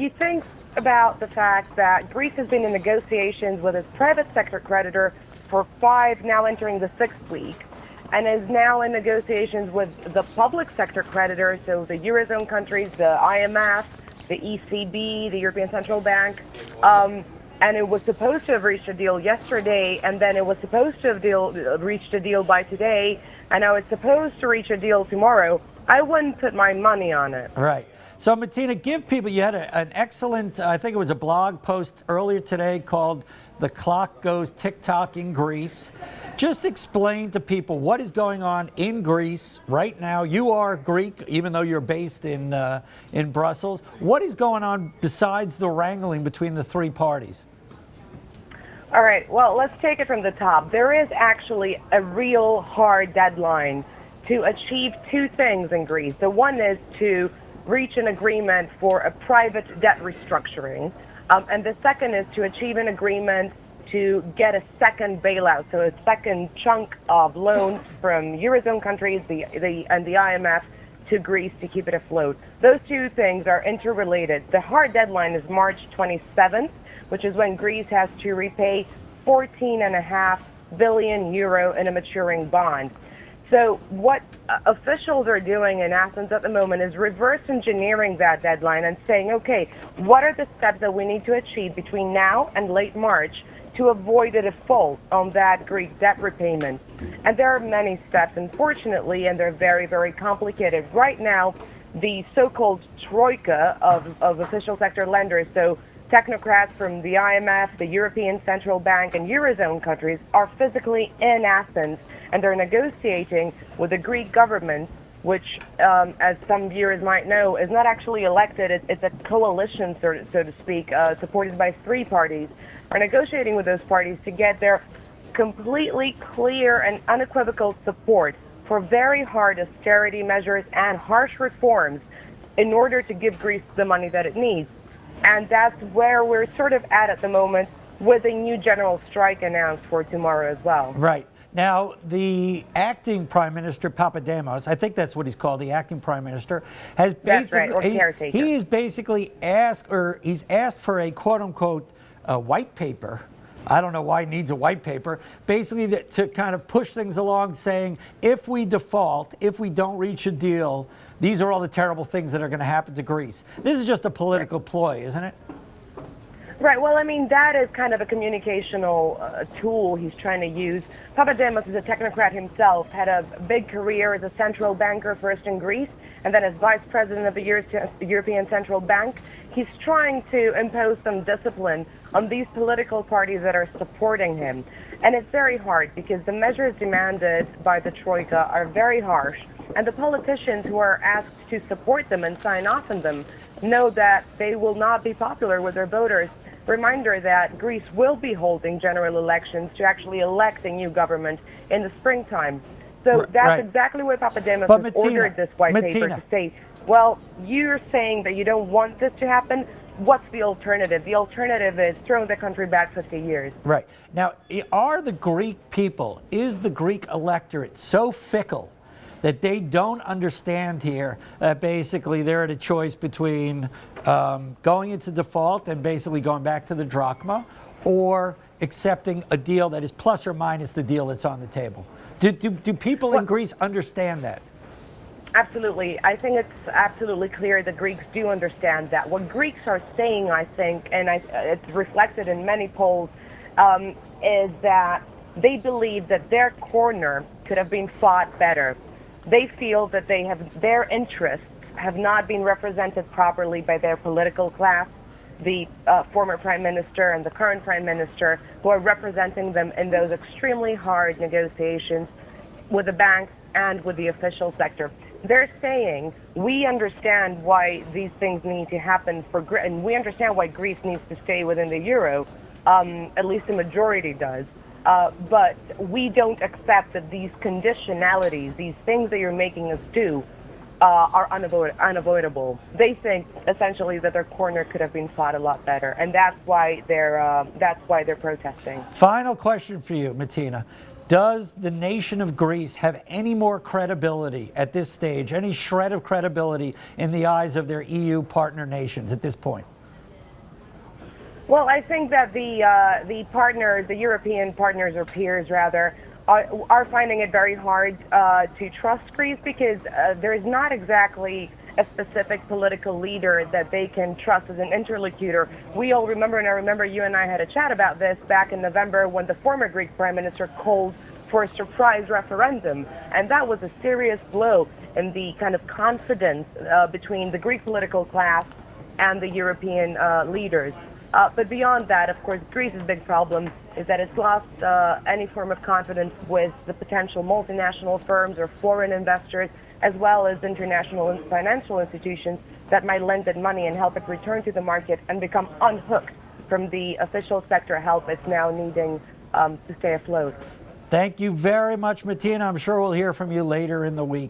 he thinks about the fact that Greece has been in negotiations with its private sector creditor for 5, now entering the 6th week, and is now in negotiations with the public sector creditor, so the Eurozone countries, the IMF, the ECB, the European Central Bank. And it was supposed to have reached a deal yesterday, and then it was supposed to have reached a deal by today, and now it's supposed to reach a deal tomorrow. I wouldn't put my money on it. Right. So, Matina, give people, you had an excellent, I think it was a blog post earlier today called "The Clock Goes Tick-Tock in Greece." Just explain to people what is going on in Greece right now. You are Greek, even though you're based in Brussels. What is going on besides the wrangling between the three parties? All right, well, let's take it from the top. There is actually a real hard deadline to achieve two things in Greece. The one is to reach an agreement for a private debt restructuring, and the second is to achieve an agreement to get a second bailout, so a second chunk of loans from Eurozone countries and the IMF to Greece to keep it afloat. Those two things are interrelated. The hard deadline is March 27th, which is when Greece has to repay 14.5 billion euro in a maturing bond. So what officials are doing in Athens at the moment is reverse engineering that deadline and saying, okay, what are the steps that we need to achieve between now and late March to avoid a default on that Greek debt repayment? And there are many steps, unfortunately, and they're very, very complicated. Right now, the so-called troika of official sector lenders, so technocrats from the IMF, the European Central Bank, and Eurozone countries, are physically in Athens, and they're negotiating with the Greek government, which, as some viewers might know, is not actually elected. It's a coalition, so to speak, supported by three parties, are negotiating with those parties to get their completely clear and unequivocal support for very hard austerity measures and harsh reforms in order to give Greece the money that it needs. And that's where we're sort of at the moment, with a new general strike announced for tomorrow as well. Right. Now, the acting Prime Minister, Papademos, I think that's what he's called, the acting Prime Minister, has basically, or caretaker. He is basically asked, or he's asked for a quote-unquote white paper. I don't know why he needs a white paper, basically to kind of push things along, saying if we default, if we don't reach a deal, these are all the terrible things that are going to happen to Greece. This is just a political ploy, isn't it? Right. Well, I mean, that is kind of a communicational tool he's trying to use. Papademos is a technocrat himself, had a big career as a central banker first in Greece, and then as vice president of the European Central Bank. He's trying to impose some discipline on these political parties that are supporting him. And it's very hard because the measures demanded by the Troika are very harsh. And the politicians who are asked to support them and sign off on them know that they will not be popular with their voters. Reminder that Greece will be holding general elections to actually elect a new government in the springtime. So that's exactly what Papademos has ordered this white paper to say. Well, you're saying that you don't want this to happen. What's the alternative? The alternative is throwing the country back 50 years. Right. Now, are the Greek people, is the Greek electorate so fickle that they don't understand here that basically they're at a choice between going into default and basically going back to the drachma, or accepting a deal that is plus or minus the deal that's on the table? Do people in Greece understand that? Absolutely. I think it's absolutely clear that Greeks do understand that. What Greeks are saying, I think, and it's reflected in many polls, is that they believe that their corner could have been fought better. They feel that their interests have not been represented properly by their political class, the former prime minister and the current prime minister, who are representing them in those extremely hard negotiations with the banks and with the official sector. They're saying, we understand why these things need to happen and we understand why Greece needs to stay within the euro, at least the majority does. But we don't accept that these conditionalities, these things that you're making us do, are unavoidable. They think essentially that their corner could have been fought a lot better, and that's why they're protesting. Final question for you, Matina. Does the nation of Greece have any more credibility at this stage, any shred of credibility in the eyes of their EU partner nations at this point? Well, I think that the partners, the European partners or peers rather, are finding it very hard to trust Greece because there is not exactly a specific political leader that they can trust as an interlocutor. We all remember, and I remember you and I had a chat about this back in November when the former Greek Prime Minister called for a surprise referendum, and that was a serious blow in the kind of confidence between the Greek political class and the European leaders. But beyond that, of course, Greece's big problem is that it's lost any form of confidence with the potential multinational firms or foreign investors, as well as international and financial institutions that might lend it money and help it return to the market and become unhooked from the official sector help it's now needing to stay afloat. Thank you very much, Matina. I'm sure we'll hear from you later in the week.